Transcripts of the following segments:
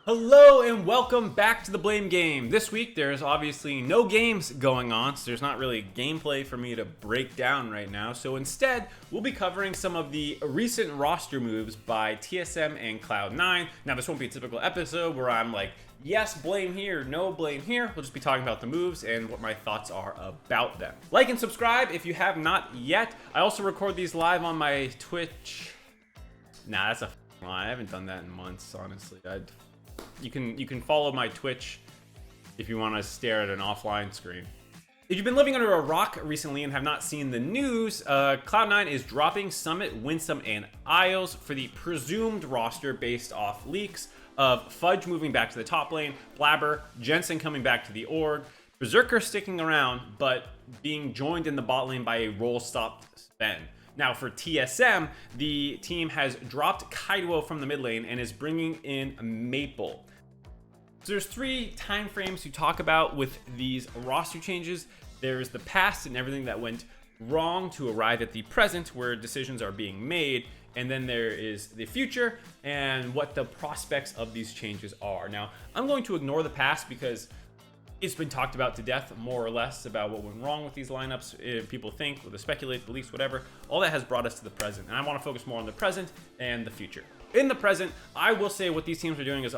Hello and welcome back to the Blame Game. This week there's obviously no games going on, so there's not really gameplay for me to break down right now. So instead, we'll be covering some of the recent roster moves by TSM and Cloud9. Now this won't be a typical episode where I'm like, yes, blame here, no blame here. We'll just be talking about the moves and what my thoughts are about them. Like and subscribe if you have not yet. I also record these live on my Twitch. Nah, that's a lie. I haven't done that in months, honestly. You can follow my Twitch if you want to stare at an offline screen. If you've been living under a rock recently and have not seen the news, Cloud9 is dropping Summit, Winsome, and Isles for the presumed roster based off leaks of Fudge moving back to the top lane, Blabber, Jensen coming back to the org, Berserker sticking around, but being joined in the bot lane by a role-stopped Sven. Now for TSM, the team has dropped Kaido from the mid lane and is bringing in Maple. So there's three time frames to talk about with these roster changes. There's the past and everything that went wrong to arrive at the present where decisions are being made. And then there is the future and what the prospects of these changes are. Now, I'm going to ignore the past because it's been talked about to death, more or less, about what went wrong with these lineups. People think, or the speculate, beliefs, whatever. All that has brought us to the present. And I want to focus more on the present and the future. In the present, I will say what these teams are doing is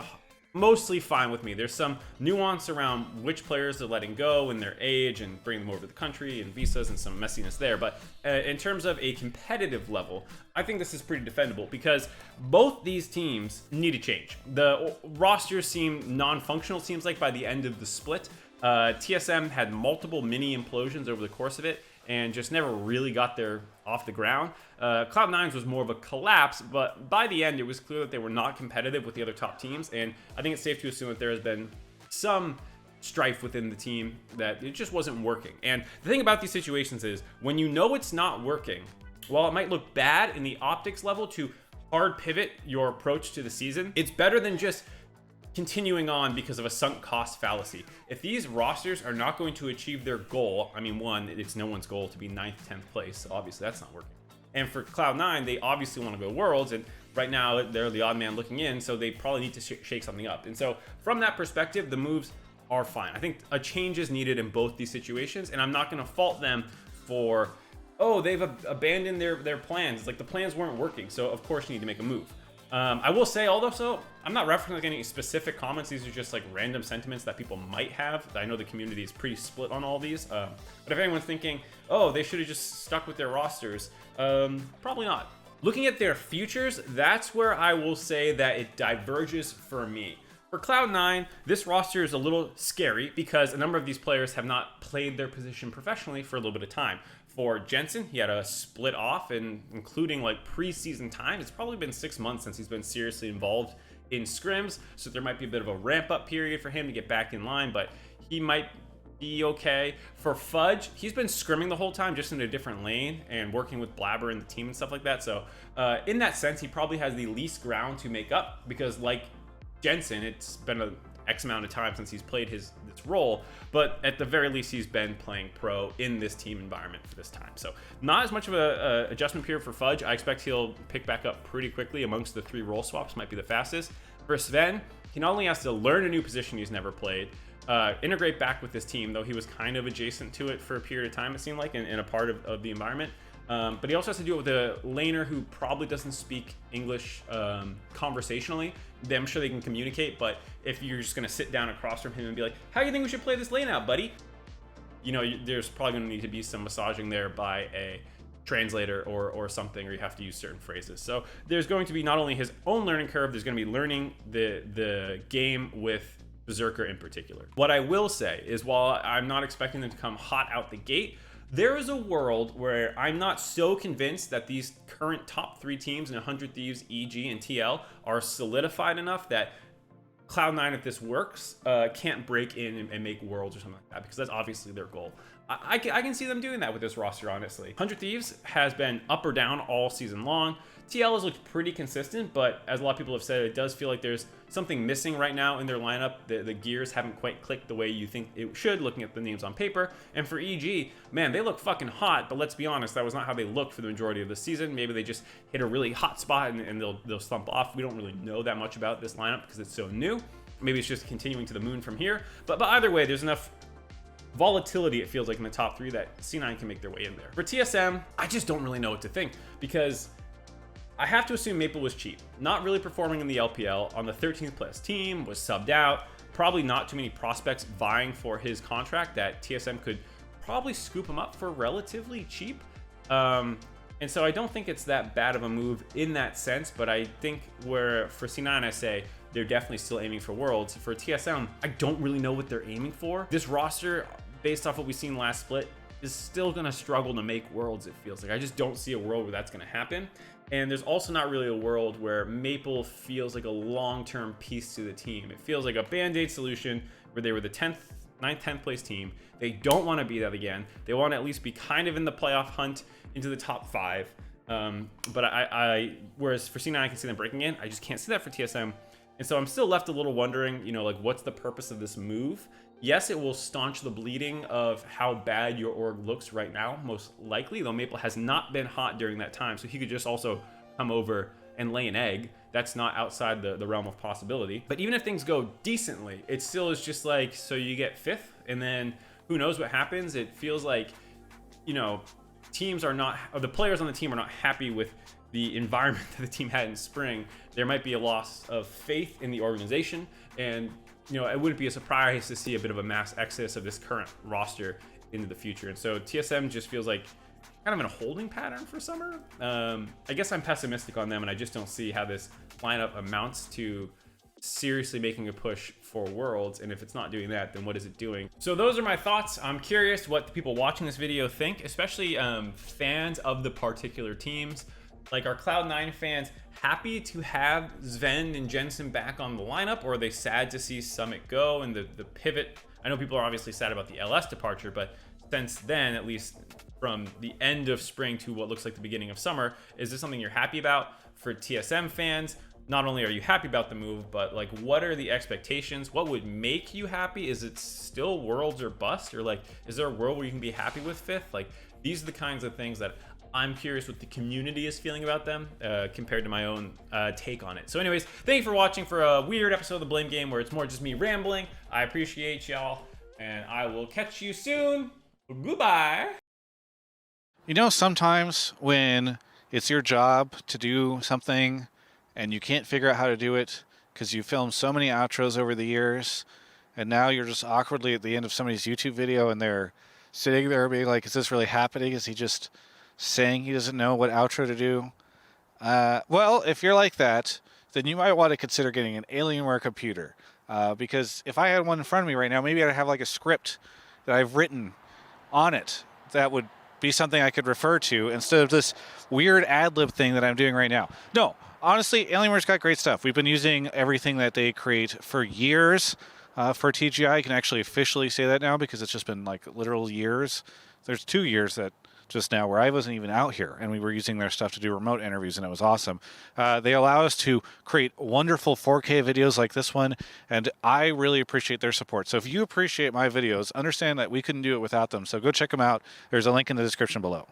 mostly fine with me. There's some nuance around which players they're letting go and their age and bringing them over to the country and visas and some messiness there. But in terms of a competitive level, I think this is pretty defendable because both these teams need a change. The rosters seem non-functional, seems like, by the end of the split. TSM had multiple mini implosions over the course of it and just never really got there off the ground. Cloud9's was more of a collapse, but by the end, it was clear that they were not competitive with the other top teams, and I think it's safe to assume that there has been some strife within the team that it just wasn't working. And the thing about these situations is, when you know it's not working, while it might look bad in the optics level to hard pivot your approach to the season, it's better than just continuing on because of a sunk cost fallacy. If these rosters are not going to achieve their goal, I mean, one, it's no one's goal to be 9th, 10th place, so obviously that's not working. And for Cloud9, they obviously want to go Worlds, and right now they're the odd man looking in, so they probably need to shake something up. And so from that perspective, the moves are fine. I think a change is needed in both these situations, and I'm not going to fault them for, oh, they've abandoned their plans. It's like the plans weren't working, so of course you need to make a move. I will say, although, I'm not referencing like any specific comments. These are just like random sentiments that people might have. I know the community is pretty split on all these. But if anyone's thinking, oh, they should have just stuck with their rosters, probably not. Looking at their futures, that's where I will say that it diverges for me. For Cloud9, this roster is a little scary because a number of these players have not played their position professionally for a little bit of time. For Jensen, he had a split off, and including like preseason time, it's probably been 6 months since he's been seriously involved in scrims, so there might be a bit of a ramp-up period for him to get back in line, but he might be okay. For Fudge, he's been scrimming the whole time, just in a different lane and working with Blabber and the team and stuff like that, so in that sense, he probably has the least ground to make up, because like Jensen, it's been a X amount of time since he's played this role, but at the very least he's been playing pro in this team environment for this time. So not as much of a adjustment period for Fudge. I expect he'll pick back up pretty quickly amongst the 3 role swaps, might be the fastest. For Sven, he not only has to learn a new position he's never played, integrate back with this team, though he was kind of adjacent to it for a period of time, it seemed like, in a part of the environment. But he also has to do it with a laner who probably doesn't speak English conversationally. I'm sure they can communicate, but if you're just going to sit down across from him and be like, how do you think we should play this lane out, buddy? You know, there's probably going to need to be some massaging there by a translator or something, or you have to use certain phrases. So there's going to be not only his own learning curve, there's going to be learning the game with Berserker in particular. What I will say is, while I'm not expecting them to come hot out the gate, there is a world where I'm not so convinced that these current top 3 teams in 100 Thieves, EG, and TL are solidified enough that Cloud9, if this works, can't break in and make Worlds or something like that, because that's obviously their goal. I can see them doing that with this roster, honestly. 100 Thieves has been up or down all season long. TL has looked pretty consistent, but as a lot of people have said, it does feel like there's something missing right now in their lineup. The gears haven't quite clicked the way you think it should, looking at the names on paper. And for EG, man, they look fucking hot, but let's be honest, that was not how they looked for the majority of the season. Maybe they just hit a really hot spot and they'll slump off. We don't really know that much about this lineup because it's so new. maybe it's just continuing to the moon from here. But either way, there's enough volatility, it feels like, in the top 3 that C9 can make their way in there. For TSM, I just don't really know what to think, because I have to assume Maple was cheap. Not really performing in the LPL, on the 13th place team, was subbed out. Probably not too many prospects vying for his contract that TSM could probably scoop him up for relatively cheap. And so I don't think it's that bad of a move in that sense, but I think where for C9 I say they're definitely still aiming for Worlds. For TSM, I don't really know what they're aiming for. This roster, based off what we've seen last split, is still gonna struggle to make Worlds, it feels like. I just don't see a world where that's gonna happen. And there's also not really a world where Maple feels like a long-term piece to the team. It feels like a band-aid solution where they were the 9th, 10th place team. They don't want to be that again. They want to at least be kind of in the playoff hunt into the top 5. But whereas for C9, I can see them breaking in. I just can't see that for TSM. And so I'm still left a little wondering, you know, like, what's the purpose of this move? Yes, it will staunch the bleeding of how bad your org looks right now, most likely, though Maple has not been hot during that time. So he could just also come over and lay an egg. That's not outside the realm of possibility. But even if things go decently, it still is just like, so you get 5th, and then who knows what happens. It feels like, you know, teams are not, or the players on the team are not happy with the environment that the team had in spring. There might be a loss of faith in the organization, and you know, it wouldn't be a surprise to see a bit of a mass exodus of this current roster into the future. And so TSM just feels like kind of in a holding pattern for summer. I guess I'm pessimistic on them, and I just don't see how this lineup amounts to seriously making a push for Worlds. And if it's not doing that, then what is it doing? So those are my thoughts. I'm curious what the people watching this video think, especially fans of the particular teams. Like, are Cloud9 fans happy to have Sven and Jensen back on the lineup, or are they sad to see Summit go and the pivot? I know people are obviously sad about the LS departure, but since then, at least from the end of spring to what looks like the beginning of summer, is this something you're happy about? For TSM fans, not only are you happy about the move, but like, what are the expectations? What would make you happy? Is it still Worlds or bust? Or like, is there a world where you can be happy with 5th? Like, these are the kinds of things that I'm curious what the community is feeling about them compared to my own take on it. So anyways, thank you for watching for a weird episode of the Blame Game where it's more just me rambling. I appreciate y'all, and I will catch you soon. Goodbye. You know, sometimes when it's your job to do something and you can't figure out how to do it because you filmed so many outros over the years, and now you're just awkwardly at the end of somebody's YouTube video and they're sitting there being like, is this really happening? Is he just saying he doesn't know what outro to do? Well, if you're like that, then you might want to consider getting an Alienware computer. Because if I had one in front of me right now, maybe I'd have like a script that I've written on it that would be something I could refer to instead of this weird ad-lib thing that I'm doing right now. No, honestly, Alienware's got great stuff. We've been using everything that they create for years for TGI. I can actually officially say that now because it's just been like literal years. There's 2 years that just now where I wasn't even out here, and we were using their stuff to do remote interviews, and it was awesome. They allow us to create wonderful 4K videos like this one, and I really appreciate their support. So if you appreciate my videos, understand that we couldn't do it without them. So go check them out. There's a link in the description below.